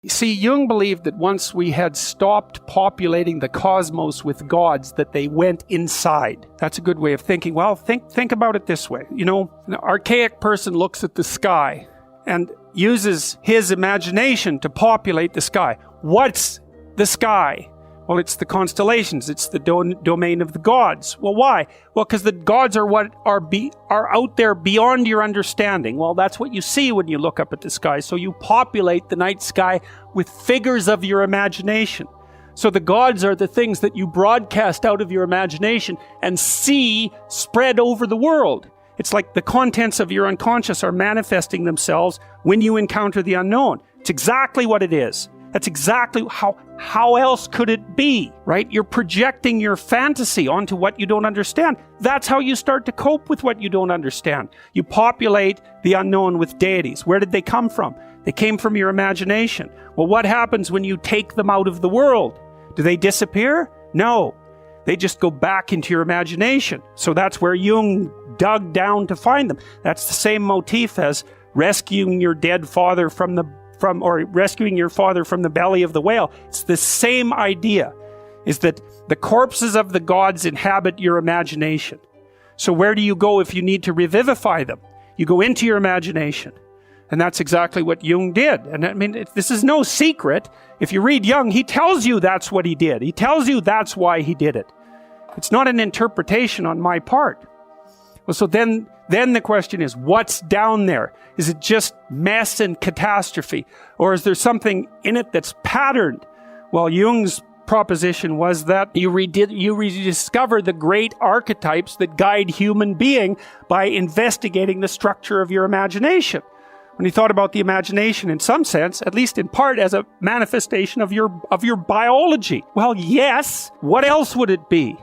You see, Jung believed that once we had stopped populating the cosmos with gods, that they went inside. That's a good way of thinking. Well, think about it this way. You know, an archaic person looks at the sky and uses his imagination to populate the sky. What's the sky? Well, it's the constellations. It's the domain of the gods. Well, why? Well, because the gods are what are out there beyond your understanding. Well, that's what you see when you look up at the sky. So you populate the night sky with figures of your imagination. So the gods are the things that you broadcast out of your imagination and see spread over the world. It's like the contents of your unconscious are manifesting themselves when you encounter the unknown. It's exactly what it is. That's exactly how else could it be, right? You're projecting your fantasy onto what you don't understand. That's how you start to cope with what you don't understand. You populate the unknown with deities. Where did they come from? They came from your imagination. Well, what happens when you take them out of the world? Do they disappear? No. They just go back into your imagination. So that's where Jung dug down to find them. That's the same motif as rescuing your dead father or rescuing your father from the belly of the whale. It's the same idea, is that the corpses of the gods inhabit your imagination. So where do you go if you need to revivify them? You go into your imagination. And that's exactly what Jung did. And I mean, this is no secret. If you read Jung, he tells you that's what he did. He tells you that's why he did it. It's not an interpretation on my part. Well, so then the question is, what's down there? Is it just mess and catastrophe? Or is there something in it that's patterned? Well, Jung's proposition was that you rediscover the great archetypes that guide human being by investigating the structure of your imagination. When he thought about the imagination in some sense, at least in part, as a manifestation of your biology. Well, yes. What else would it be?